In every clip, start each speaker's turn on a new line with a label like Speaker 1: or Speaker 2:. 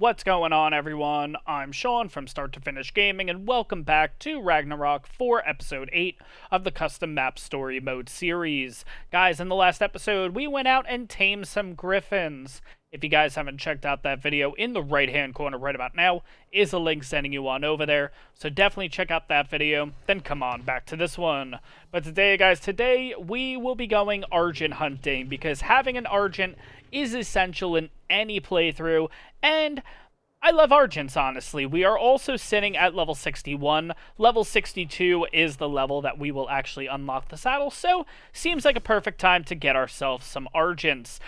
Speaker 1: What's going on, everyone? I'm Sean from Start to Finish Gaming, and welcome back to Ragnarok for Episode 8 of the Custom Map Story Mode series. Guys, in the last episode, we went out and tamed some griffins. If you guys haven't checked out that video, in the right-hand corner right about now is a link sending you on over there. So definitely check out that video, then come on back to this one. But today, guys, we will be going Argent hunting, because having an Argent is essential in any playthrough, and I love Argents, honestly. We are also sitting at level 61. Level 62 is the level that we will actually unlock the saddle, so seems like a perfect time to get ourselves some Argents.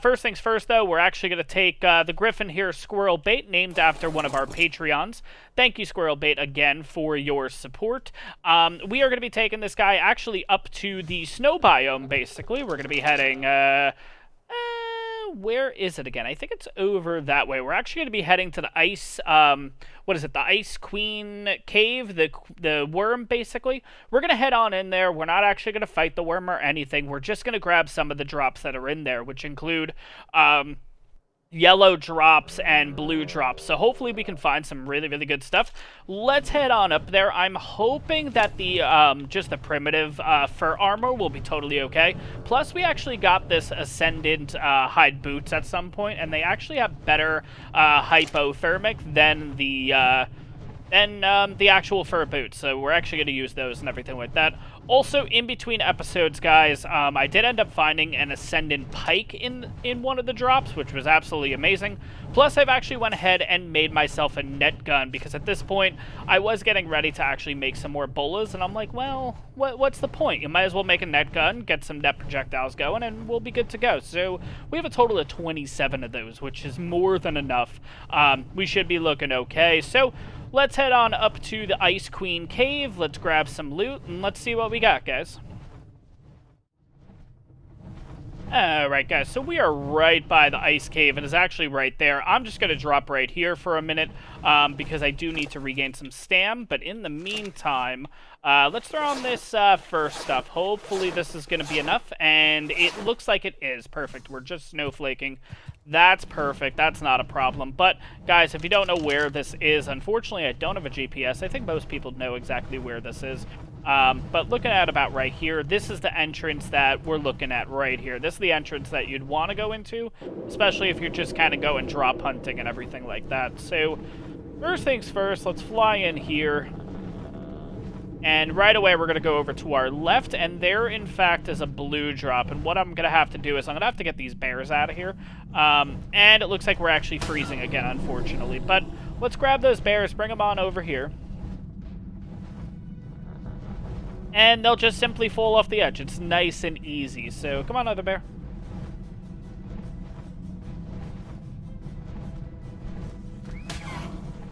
Speaker 1: First things first, though, we're actually going to take the Griffin here, Squirrel Bait, named after one of our Patreons. Thank you, Squirrel Bait, again, for your support. We are going to be taking this guy actually up to the snow biome, basically. We're going to be heading, where is it again? I think it's over that way. We're actually going to be heading to the ice, what is it? The Ice Queen Cave, the worm, basically. We're going to head on in there. We're not actually going to fight the worm or anything. We're just going to grab some of the drops that are in there, which include, yellow drops and blue drops. So hopefully we can find some really, really good stuff. Let's head on up there. I'm hoping that the just the primitive fur armor will be totally okay. Plus, we actually got this Ascendant hide boots at some point, and they actually have better hypothermic than the actual fur boots. So we're actually going to use those and everything like that. Also, in between episodes, guys, I did end up finding an Ascendant pike in one of the drops, which was absolutely amazing. Plus, I've actually went ahead and made myself a net gun, because at this point, I was getting ready to actually make some more bolas, and I'm like, well, what's the point? You might as well make a net gun, get some net projectiles going, and we'll be good to go. So, we have a total of 27 of those, which is more than enough. We should be looking okay. So, let's head on up to the Ice Queen Cave, let's grab some loot, and let's see what we got, guys. Alright, guys, so we are right by the Ice Cave, and it's actually right there. I'm just going to drop right here for a minute, because I do need to regain some stam, but in the meantime, let's throw on this first stuff. Hopefully this is going to be enough, and it looks like it is. Perfect. We're just snowflaking. That's perfect. That's not a problem. But, guys, if you don't know where this is, unfortunately, I don't have a GPS. I think most people know exactly where this is. But looking at about right here, this is the entrance that we're looking at right here. This is the entrance that you'd want to go into, especially if you're just kind of going drop hunting and everything like that. So, first things first, let's fly in here. And right away, we're going to go over to our left, and there, in fact, is a blue drop. And what I'm going to have to do is I'm going to have to get these bears out of here. And it looks like we're actually freezing again, unfortunately. But let's grab those bears, bring them on over here. And they'll just simply fall off the edge. It's nice and easy. So, come on, other bear.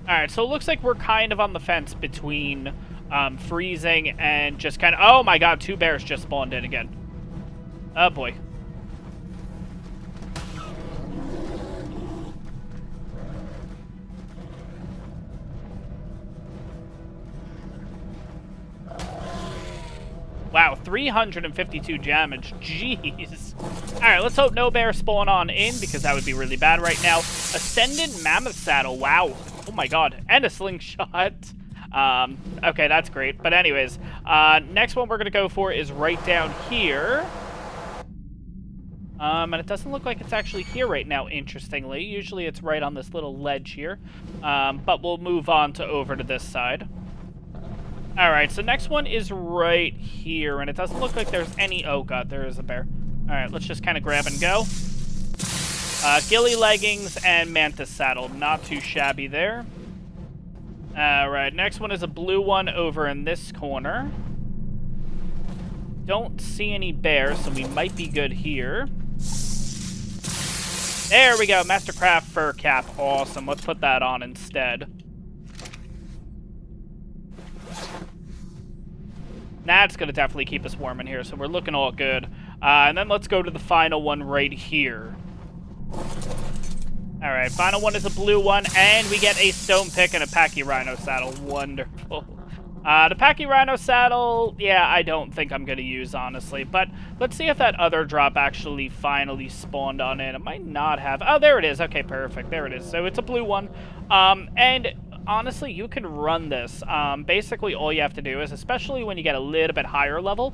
Speaker 1: Alright, so it looks like we're kind of on the fence between freezing and just kind of... Oh my god, two bears just spawned in again. Oh boy. Wow, 352 damage. Jeez. Alright, let's hope no bears spawn on in, because that would be really bad right now. Ascendant Mammoth Saddle. Wow. Oh my god. And a slingshot. Okay, that's great. But anyways, next one we're going to go for is right down here. And it doesn't look like it's actually here right now, interestingly. Usually it's right on this little ledge here. But we'll move on to over to this side. Alright, so next one is right here, and it doesn't look like there's any... Oh god, there is a bear. Alright, let's just kind of grab and go. Ghillie leggings and mantis saddle. Not too shabby there. Alright, next one is a blue one over in this corner. Don't see any bears, so we might be good here. There we go, Mastercraft fur cap. Awesome, let's put that on instead. That's going to definitely keep us warm in here, so we're looking all good. And then let's go to the final one right here. Alright, final one is a blue one, and we get a stone pick and a Pachy Rhino saddle. Wonderful. The Pachyrhino saddle, yeah, I don't think I'm going to use, honestly. But let's see if that other drop actually finally spawned on it. It might not have. Oh, there it is. Okay, perfect. There it is. So it's a blue one. And honestly, you can run this. Basically, all you have to do is, especially when you get a little bit higher level,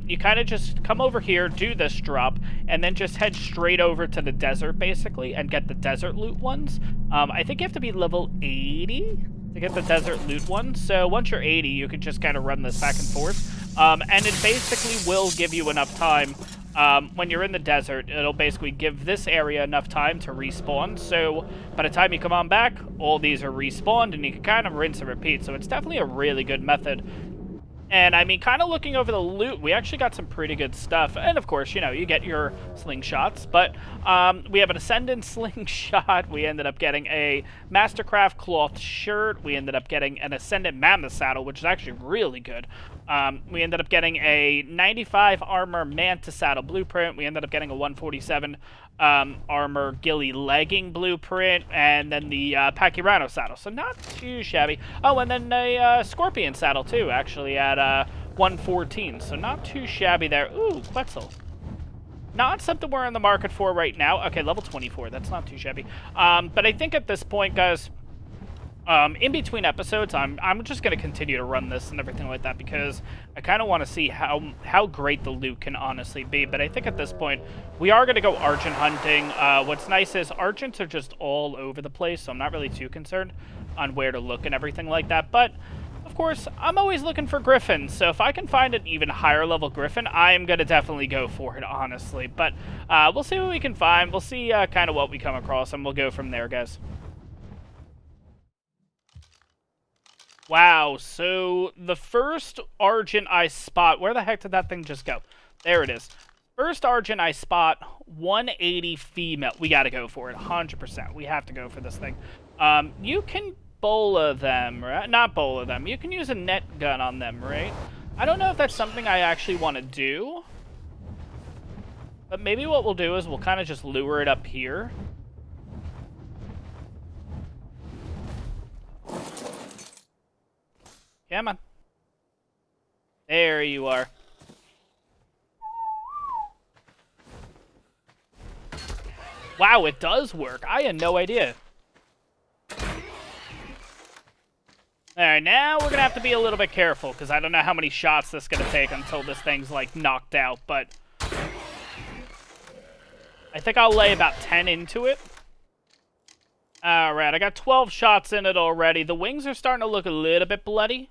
Speaker 1: you kind of just come over here, do this drop, and then just head straight over to the desert, basically, and get the desert loot ones. I think you have to be level 80 to get the desert loot one. So once you're 80, you can just kind of run this back and forth. And it basically will give you enough time. When you're in the desert, it'll basically give this area enough time to respawn. So by the time you come on back, all these are respawned, and you can kind of rinse and repeat. So it's definitely a really good method. And, I mean, kind of looking over the loot, we actually got some pretty good stuff. And, of course, you know, you get your slingshots. But we have an Ascendant slingshot. We ended up getting a Mastercraft cloth shirt. We ended up getting an Ascendant mammoth saddle, which is actually really good. We ended up getting a 95 armor mantis saddle blueprint. We ended up getting a 147 armor ghillie legging blueprint, and then the Pachyrhino saddle. So not too shabby. Oh, and then a scorpion saddle too, actually at 114. So not too shabby there. Ooh, Quetzal. Not something we're in the market for right now. Okay, level 24. That's not too shabby. But I think at this point, guys, in between episodes, I'm just going to continue to run this and everything like that, because I kind of want to see how great the loot can honestly be. But I think at this point, we are going to go Argent hunting. What's nice is Argents are just all over the place, so I'm not really too concerned on where to look and everything like that. But, of course, I'm always looking for Griffins, so if I can find an even higher level Griffin, I am going to definitely go for it, honestly. But we'll see what we can find. We'll see kind of what we come across, and we'll go from there, guys. Wow, so the first Argent I spot, where the heck did that thing just go? There it is. First Argent I spot, 180 female. We got to go for it, 100%. We have to go for this thing. You can bola them, right? Not bola them. You can use a net gun on them, right? I don't know if that's something I actually want to do. But maybe what we'll do is we'll kind of just lure it up here. Come on. There you are. Wow, it does work. I had no idea. Alright, now we're going to have to be a little bit careful, because I don't know how many shots this is going to take until this thing's, like, knocked out, but I think I'll lay about 10 into it. Alright, I got 12 shots in it already. The wings are starting to look a little bit bloody.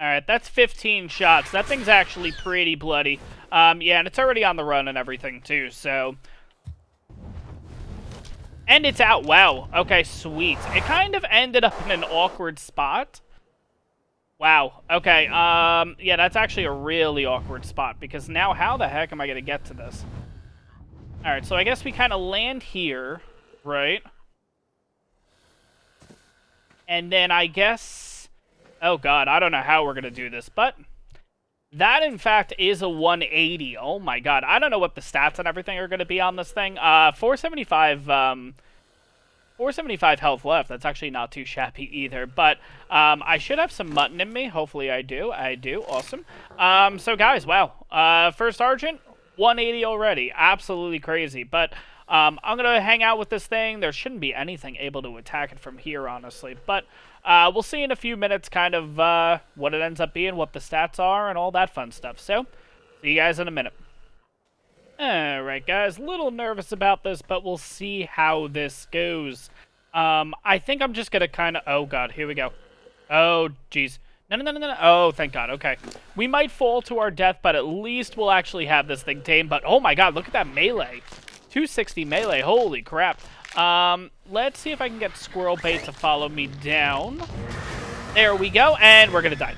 Speaker 1: Alright, that's 15 shots. That thing's actually pretty bloody. Yeah, and it's already on the run and everything, too, so... And it's out. Wow. Okay, sweet. It kind of ended up in an awkward spot. Wow. Okay, yeah, that's actually a really awkward spot, because now how the heck am I going to get to this? Alright, so I guess we kind of land here, right? And then I guess... Oh, God, I don't know how we're going to do this, but... That, in fact, is a 180. Oh, my God. I don't know what the stats and everything are going to be on this thing. 475, 475 health left. That's actually not too shabby either. But I should have some mutton in me. Hopefully I do. I do. Awesome. So, guys, wow. First Argent, 180 already. Absolutely crazy. But I'm going to hang out with this thing. There shouldn't be anything able to attack it from here, honestly. But we'll see in a few minutes kind of what it ends up being, what the stats are, and all that fun stuff. So, see you guys in a minute. Alright, guys, a little nervous about this, but we'll see how this goes. I think I'm just going to kind of... Oh, God, here we go. Oh, jeez. No. Oh, thank God, okay. We might fall to our death, but at least we'll actually have this thing tamed. But, oh, my God, look at that melee. 260 melee, holy crap. Let's see if I can get Squirrel Bait to follow me down. There we go, and we're going to die.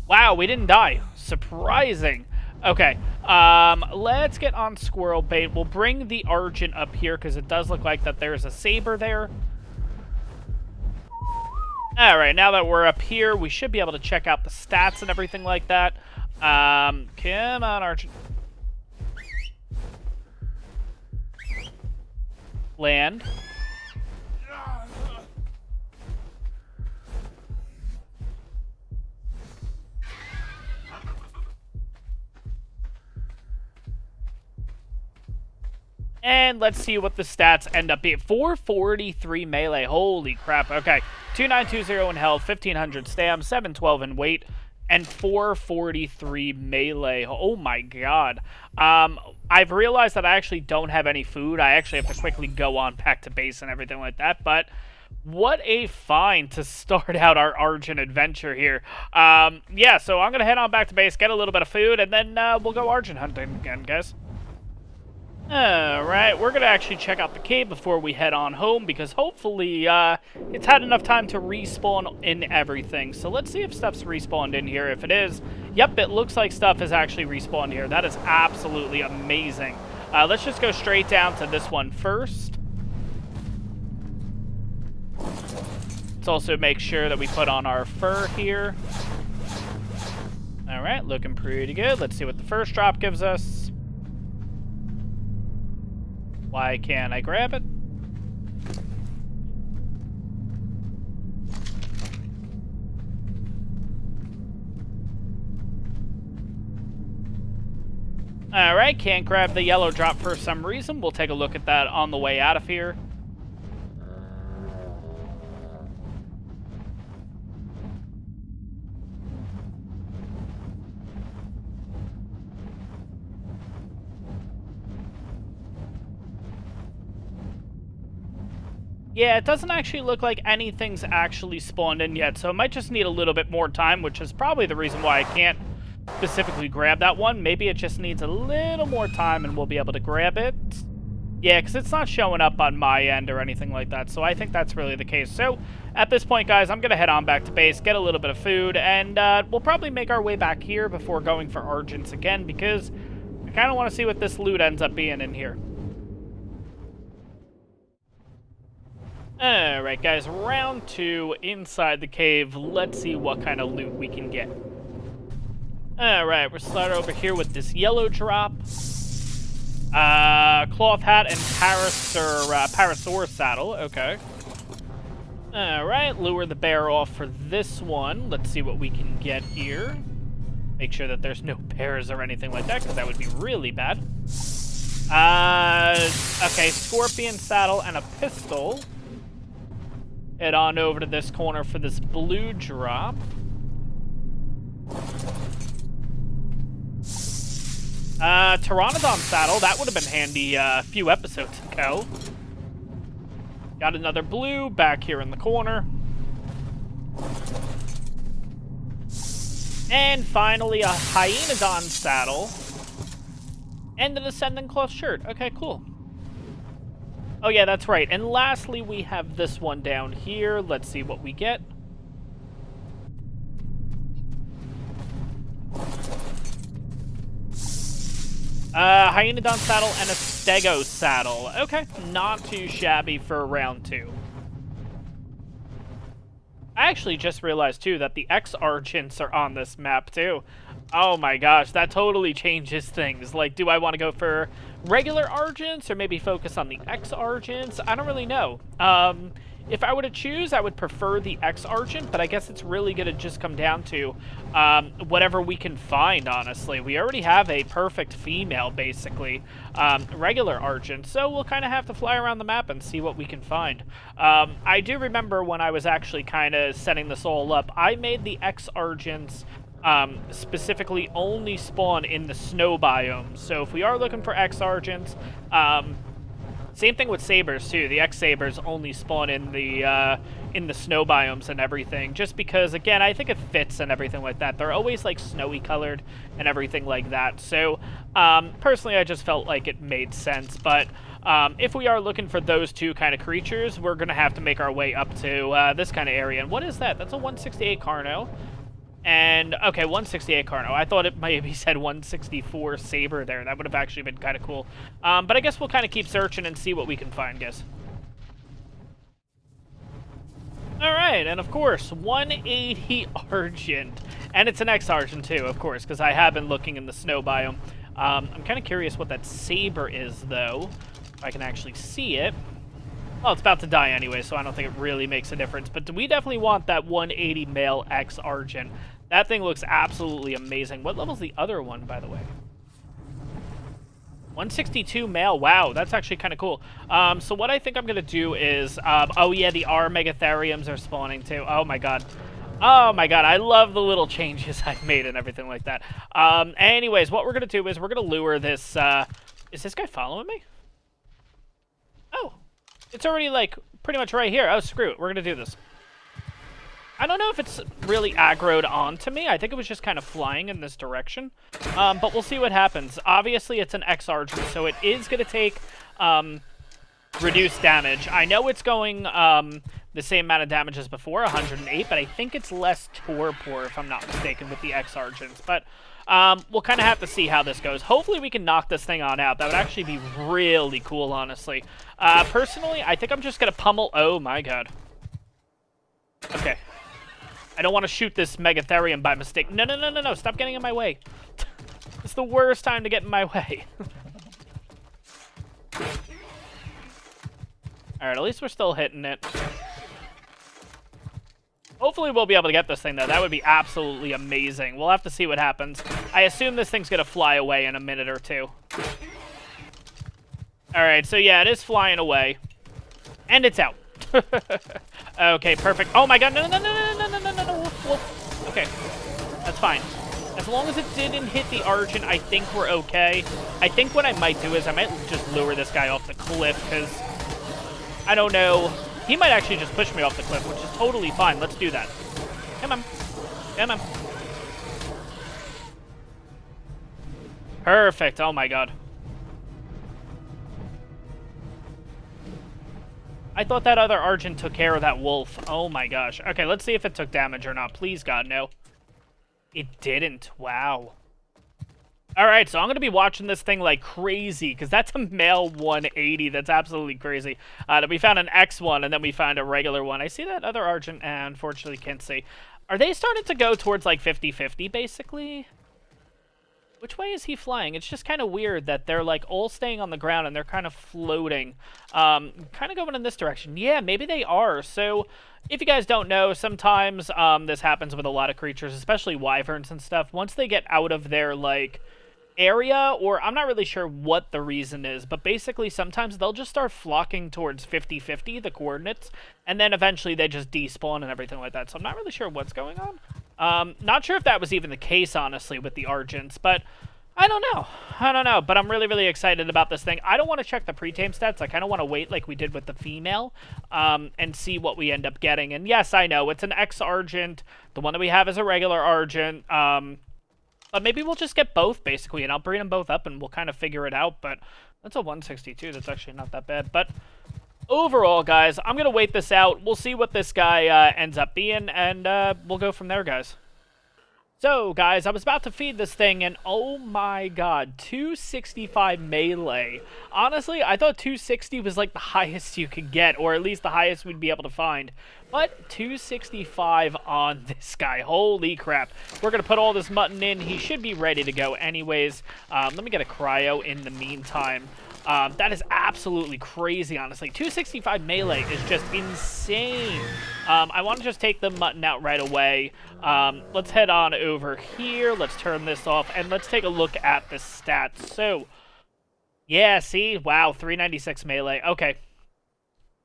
Speaker 1: Wow, we didn't die. Surprising. Okay, let's get on Squirrel Bait. We'll bring the Argent up here, because it does look like that there's a saber there. Alright, now that we're up here, we should be able to check out the stats and everything like that. Come on, Argent. Land. And let's see what the stats end up being. 443 melee. Holy crap. Okay. 2920 in health, 1500 stam, 712 in weight, and 443 melee. Oh my god. I've realized that I actually don't have any food. I actually have to quickly go on back to base and everything like that, but what a find to start out our Argent adventure here. Yeah, so I'm going to head on back to base, get a little bit of food, and then we'll go Argent hunting again, guys. Alright, we're going to actually check out the cave before we head on home, because hopefully it's had enough time to respawn in everything. So let's see if stuff's respawned in here. If it is, yep, it looks like stuff is actually respawned here. That is absolutely amazing. Let's just go straight down to this one first. Let's also make sure that we put on our fur here. Alright, looking pretty good. Let's see what the first drop gives us. Why can't I grab it? Alright, can't grab the yellow drop for some reason. We'll take a look at that on the way out of here. Yeah, it doesn't actually look like anything's actually spawned in yet, so it might just need a little bit more time, which is probably the reason why I can't specifically grab that one. Maybe it just needs a little more time and we'll be able to grab it. Yeah, because it's not showing up on my end or anything like that, so I think that's really the case. So, at this point, guys, I'm going to head on back to base, get a little bit of food, and we'll probably make our way back here before going for Argents again, because I kind of want to see what this loot ends up being in here. Alright guys, round 2 inside the cave. Let's see what kind of loot we can get. Alright, we'll start over here with this yellow drop. Cloth hat and parasaur saddle, okay. Alright, lure the bear off for this one. Let's see what we can get here. Make sure that there's no bears or anything like that, because that would be really bad. Okay, scorpion saddle and a pistol. Head on over to this corner for this blue drop. Pteranodon saddle, that would have been handy a few episodes ago. Got another blue back here in the corner. And finally a Hyenodon saddle. And an Ascendant Cloth shirt. Okay, cool. Oh yeah, that's right. And lastly, we have this one down here. Let's see what we get. Hyenodon saddle and a Stego saddle. Okay, not too shabby for round 2. I actually just realized, too, that the X-Argents are on this map, too. Oh my gosh, that totally changes things. Like, do I want to go for regular Argents or maybe focus on the X-Argents? I don't really know. If I were to choose, I would prefer the X-Argent, but I guess it's really going to just come down to whatever we can find, honestly. We already have a perfect female, basically, regular Argent, so we'll kind of have to fly around the map and see what we can find. I do remember when I was actually kind of setting this all up, I made the X-Argents specifically only spawn in the snow biome. So if we are looking for X-Argents, same thing with sabers too. The X-sabers only spawn in the snow biomes and everything, just because, again, I think it fits and everything like that. They're always like snowy colored and everything like that. So personally, I just felt like it made sense. But if we are looking for those two kind of creatures, we're gonna have to make our way up to this kind of area. And what is that? That's a 168 Carno. And, okay, 168 Carno. I thought it maybe said 164 Saber there. That would have actually been kind of cool. But I guess we'll kind of keep searching and see what we can find, guys. Alright, and of course, 180 Argent. And it's an X-Argent too, of course, because I have been looking in the snow biome. I'm kind of curious what that Saber is, though. If I can actually see it. Well, it's about to die anyway, so I don't think it really makes a difference. But we definitely want that 180 male X Argent. That thing looks absolutely amazing. What level's the other one, by the way? 162 male. Wow, that's actually kind of cool. So what I think I'm going to do is... oh, yeah, the R Megatheriums are spawning, too. Oh, my God. Oh, my God. I love the little changes I've made and everything like that. Anyways, what we're going to do is we're going to lure this... is this guy following me? Oh. It's already, like, pretty much right here. Oh, screw it. We're going to do this. I don't know if it's really aggroed onto me. I think it was just kind of flying in this direction. But we'll see what happens. Obviously, it's an X-Argent, so it is going to take reduced damage. I know it's going the same amount of damage as before, 108, but I think it's less torpor, if I'm not mistaken, with the X-Argents. But we'll kind of have to see how this goes. Hopefully, we can knock this thing on out. That would actually be really cool, honestly. Personally, I think I'm just going to pummel... Oh, my God. Okay. I don't want to shoot this Megatherium by mistake. No, no, no, no, no. Stop getting in my way. It's the worst time to get in my way. Alright, at least we're still hitting it. Hopefully we'll be able to get this thing, though. That would be absolutely amazing. We'll have to see what happens. I assume this thing's going to fly away in a minute or two. Alright, so yeah, it is flying away. And it's out. Okay, perfect. Oh my God, no, no, no, no, no, no, no, no, no, woof, woof. Okay, that's fine. As long as it didn't hit the Argent, I think we're okay. I think what I might do is I might just lure this guy off the cliff, because I don't know. He might actually just push me off the cliff, which is totally fine. Let's do that. Come on. Come on. Perfect. Oh my God. I thought that other Argent took care of that wolf. Oh my gosh. Okay, let's see if it took damage or not. Please, God, no. It didn't. Wow. Alright, so I'm going to be watching this thing like crazy, because that's a male 180. That's absolutely crazy. We found an X one, and then we found a regular one. I see that other Argent, and unfortunately can't see. Are they starting to go towards like 50-50, basically? Which way is he flying? It's just kind of weird that they're like all staying on the ground and they're kind of floating. Kind of going in this direction. Yeah, maybe they are. So if you guys don't know, sometimes this happens with a lot of creatures, especially wyverns and stuff. Once they get out of their like area, or I'm not really sure what the reason is, but basically sometimes they'll just start flocking towards 50-50, the coordinates, and then eventually they just despawn and everything like that. So I'm not really sure what's going on. Not sure if that was even the case, honestly, with the Argents, but I don't know. I don't know, but I'm really, really excited about this thing. I don't want to check the pre-tame stats. I kind of want to wait like we did with the female, and see what we end up getting. And yes, I know, it's an X-Argent. The one that we have is a regular Argent. But maybe we'll just get both, basically, and I'll bring them both up, and we'll kind of figure it out. But that's a 162. That's actually not that bad. But overall, guys, I'm going to wait this out. We'll see what this guy ends up being, and we'll go from there, guys. So, guys, I was about to feed this thing, and oh my God, 265 melee. Honestly, I thought 260 was like the highest you could get, or at least the highest we'd be able to find. But 265 on this guy. Holy crap. We're going to put all this mutton in. He should be ready to go anyways. Let me get a cryo in the meantime. That is absolutely crazy, honestly. 265 melee is just insane. I want to just take the mutton out right away. Let's head on over here. Let's turn this off, and let's take a look at the stats. So, yeah, see? Wow, 396 melee. Okay.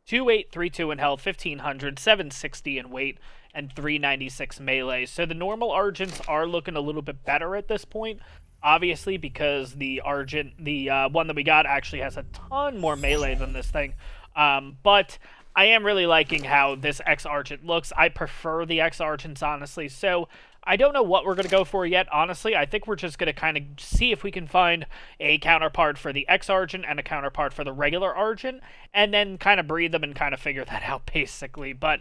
Speaker 1: 2832 in health, 1500, 760 in weight, and 396 melee. So the normal Argents are looking a little bit better at this point. Obviously, because the Argent, the one that we got, actually has a ton more melee than this thing. But I am really liking how this X-Argent looks. I prefer the X-Argents, honestly. So I don't know what we're going to go for yet, honestly. I think we're just going to kind of see if we can find a counterpart for the X-Argent and a counterpart for the regular Argent, and then kind of breed them and kind of figure that out, basically. But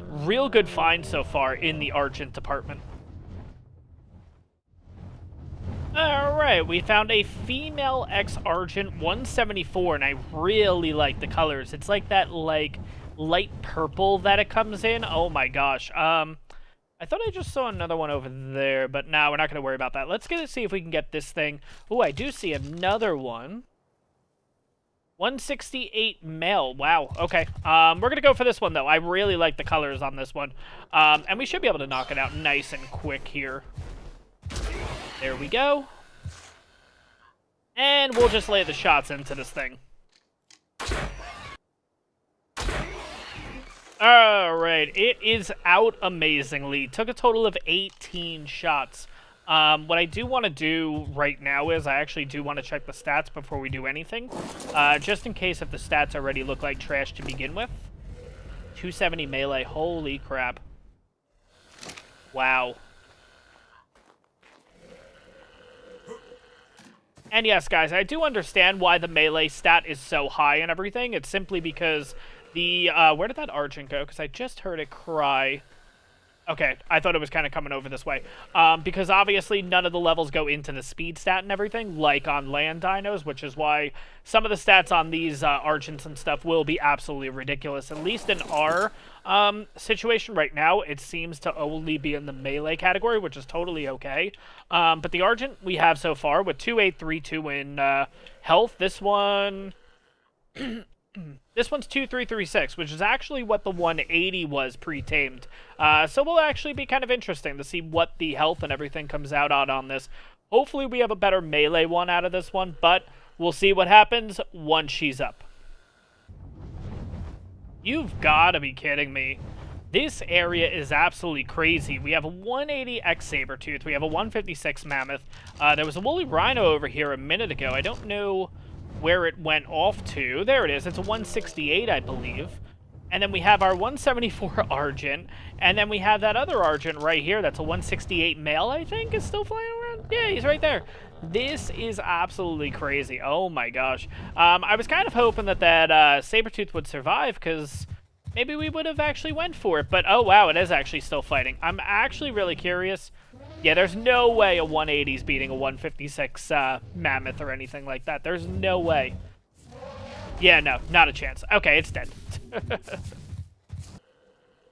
Speaker 1: real good find so far in the Argent department. Alright, we found a female X-Argent 174, and I really like the colors. It's like that, like, light purple that it comes in. Oh my gosh. I thought I just saw another one over there, but no, we're not going to worry about that. Let's see if we can get this thing. Oh, I do see another one. 168 male. Wow. Okay. We're going to go for this one, though. I really like the colors on this one. And we should be able to knock it out nice and quick here. There we go. And we'll just lay the shots into this thing. Alright, it is out amazingly. Took a total of 18 shots. What I do want to do right now is I actually do want to check the stats before we do anything. Just in case if the stats already look like trash to begin with. 270 melee, holy crap. Wow. And yes, guys, I do understand why the melee stat is so high and everything. It's simply because the, where did that Argent go? Because I just heard it cry. Okay, I thought it was kind of coming over this way. Because obviously none of the levels go into the speed stat and everything, like on land dinos, which is why some of the stats on these Argents and stuff will be absolutely ridiculous. At least in our situation right now, it seems to only be in the melee category, which is totally okay. But the Argent we have so far with 2832 in health, this one... This one's 2336, which is actually what the 180 was pre-tamed. So will actually be kind of interesting to see what the health and everything comes out on this. Hopefully we have a better melee one out of this one, but we'll see what happens once she's up. You've got to be kidding me. This area is absolutely crazy. We have a 180X Sabertooth. We have a 156 Mammoth. There was a Woolly Rhino over here a minute ago. I don't know where it went off to. There it is. It's a 168, I believe. And then we have our 174 Argent. And then we have that other Argent right here. That's a 168 male, I think, is still flying around. Yeah, he's right there. This is absolutely crazy. Oh my gosh. I was kind of hoping that Sabertooth would survive, because maybe we would have actually went for it. But, oh wow, it is actually still fighting. I'm actually really curious. Yeah, there's no way a 180's beating a 156 Mammoth or anything like that. There's no way. Yeah, no, not a chance. Okay, it's dead.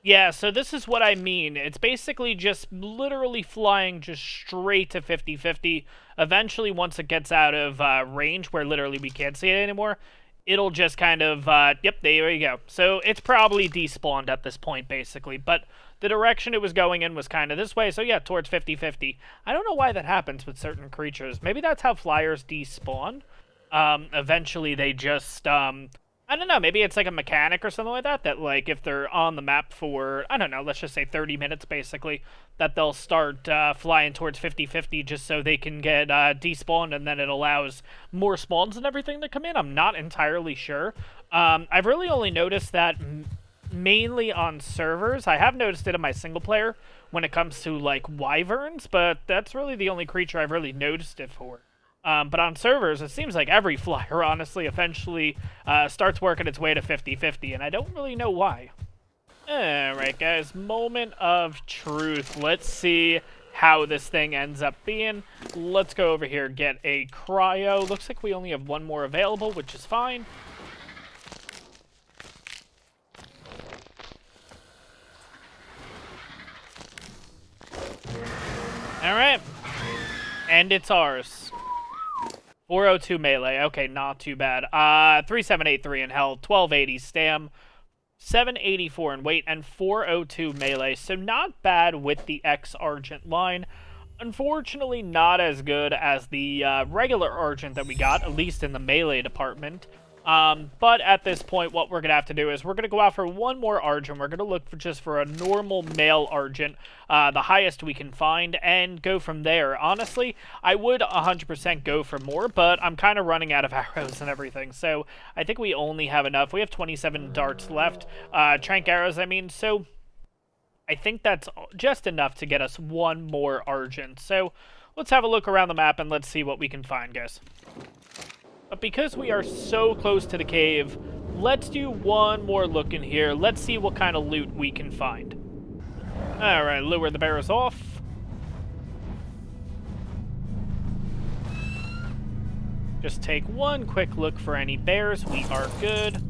Speaker 1: Yeah, so this is what I mean. It's basically just literally flying just straight to 50-50. Eventually, once it gets out of range, where literally we can't see it anymore, it'll just kind of, yep, there you go. So it's probably despawned at this point, basically. But the direction it was going in was kind of this way, so yeah, towards 50-50. I don't know why that happens with certain creatures. Maybe that's how flyers despawn. Eventually they just, I don't know, maybe it's like a mechanic or something like that, that like if they're on the map for, I don't know, let's just say 30 minutes basically, that they'll start flying towards 50-50 just so they can get despawned, and then it allows more spawns and everything to come in. I'm not entirely sure. I've really only noticed that mainly on servers. I have noticed it in my single player when it comes to like wyverns, but that's really the only creature I've really noticed it for. But on servers, it seems like every flyer, honestly, eventually starts working its way to 50-50, and I don't really know why. Alright, guys, moment of truth. Let's see how this thing ends up being. Let's go over here, get a cryo. Looks like we only have one more available, which is fine. Alright. And it's ours. 402 melee. Okay, not too bad. 3783 in health, 1280 stam, 784 in weight, and 402 melee. So not bad with the X-Argent line. Unfortunately, not as good as the regular Argent that we got, at least in the melee department. But at this point, what we're going to have to do is we're going to go out for one more Argent. We're going to look for just for a normal male Argent, the highest we can find, and go from there. Honestly, I would 100% go for more, but I'm kind of running out of arrows and everything, so I think we only have enough. We have 27 darts left, trank arrows, I mean, so I think that's just enough to get us one more Argent. So let's have a look around the map and let's see what we can find, guys. But because we are so close to the cave, let's do one more look in here. Let's see what kind of loot we can find. Alright, lure the bears off. Just take one quick look for any bears. We are good.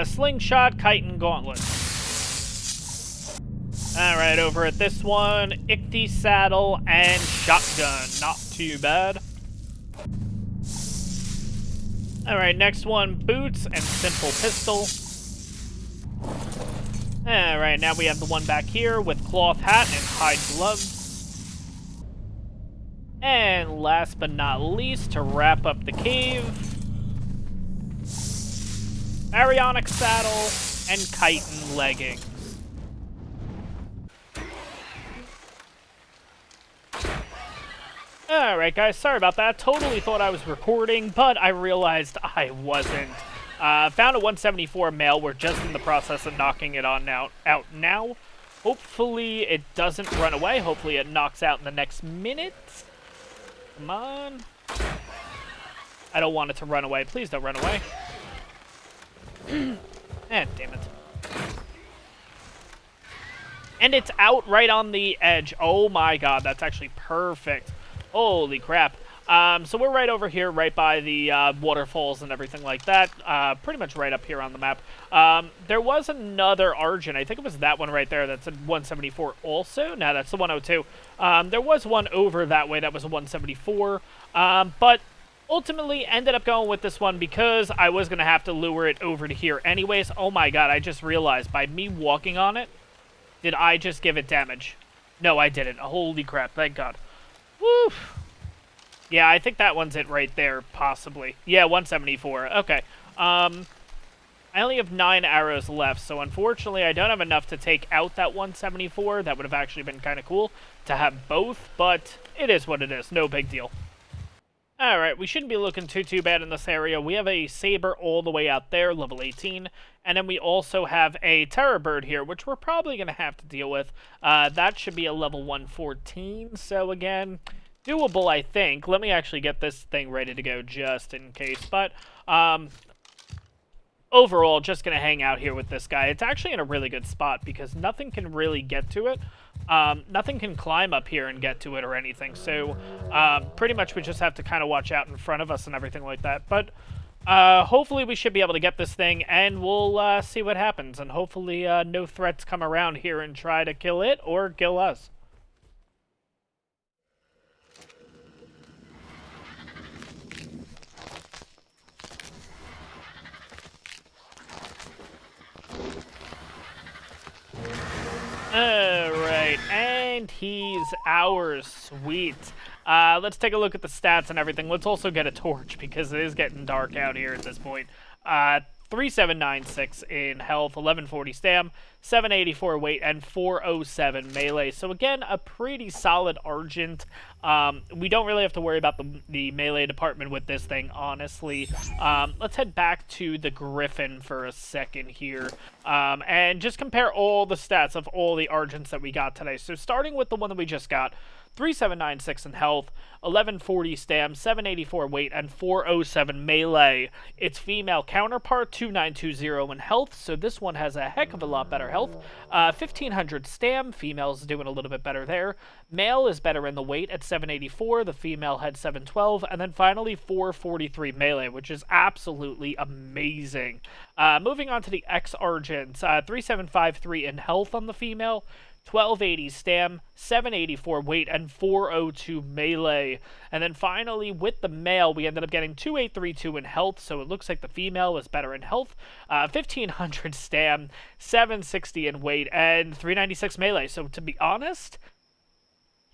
Speaker 1: Slingshot, kite, and gauntlet. Alright, over at this one, Ichthys saddle and shotgun. Not too bad. Alright, next one, boots and simple pistol. Alright, now we have the one back here with cloth hat and hide gloves. And last but not least, to wrap up the cave, baryonic saddle and chitin leggings. Alright guys, sorry about that. Totally thought I was recording, but I realized I wasn't. Found a 174 male. We're just in the process of knocking it out now. Hopefully it doesn't run away. Hopefully it knocks out in the next minute. Come on. I don't want it to run away. Please don't run away. Damn it. And it's out right on the edge. Oh my god, that's actually perfect. Holy crap. So we're right over here, right by the waterfalls and everything like that. Pretty much right up here on the map. There was another Argent. I think it was that one right there. That's a 174 also. No, that's the 102. There was one over that way that was a 174. But ultimately ended up going with this one because I was going to have to lure it over to here anyways. Oh my god, I just realized by me walking on it, did I just give it damage? No, I didn't. Holy crap, thank god. Woo! Yeah, I think that one's it right there, possibly. Yeah, 174. Okay. I only have 9 arrows left, so unfortunately I don't have enough to take out that 174. That would have actually been kind of cool to have both, but it is what it is. No big deal. Alright, we shouldn't be looking too bad in this area. We have a saber all the way out there, level 18. And then we also have a terror bird here, which we're probably going to have to deal with. That should be a level 114. So again, doable, I think. Let me actually get this thing ready to go just in case. But overall, just going to hang out here with this guy. It's actually in a really good spot because nothing can really get to it. Nothing can climb up here and get to it or anything. So pretty much we just have to kind of watch out in front of us and everything like that. But hopefully we should be able to get this thing and we'll see what happens. And hopefully no threats come around here and try to kill it or kill us. Alright, and he's ours. Sweet. Let's take a look at the stats and everything. Let's also get a torch because it is getting dark out here at this point. 3796 in health, 1140 stam, 784 weight, and 407 melee. So again, a pretty solid Argent. We don't really have to worry about the melee department with this thing, honestly. Let's head back to the Griffin for a second here, and just compare all the stats of all the Argents that we got today. So starting with the one that we just got, 3796 in health, 1140 stam, 784 weight, and 407 melee. Its female counterpart, 2920 in health, so this one has a heck of a lot better health. 1500 stam, female's doing a little bit better there. Male is better in the weight at 784, the female had 712, and then finally 443 melee, which is absolutely amazing. Moving on to the X-Argents, 3753 in health on the female, 1280 stam, 784 weight, and 402 melee. And then finally, with the male, we ended up getting 2832 in health, so it looks like the female is better in health. 1500 stam, 760 in weight, and 396 melee. So to be honest,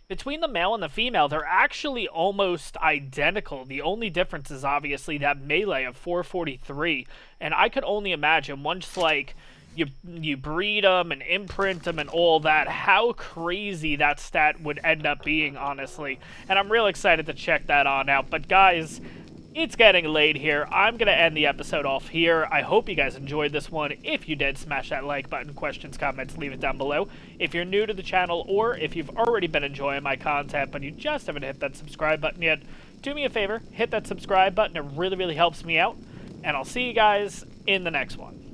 Speaker 1: between the male and the female, they're actually almost identical. The only difference is obviously that melee of 443. And I could only imagine once, like, you breed them and imprint them and all that, how crazy that stat would end up being, honestly. And I'm real excited to check that on out. But guys, it's getting late here. I'm going to end the episode off here. I hope you guys enjoyed this one. If you did, smash that like button. Questions, comments, leave it down below. If you're new to the channel or if you've already been enjoying my content but you just haven't hit that subscribe button yet, do me a favor, hit that subscribe button. It really helps me out. And I'll see you guys in the next one.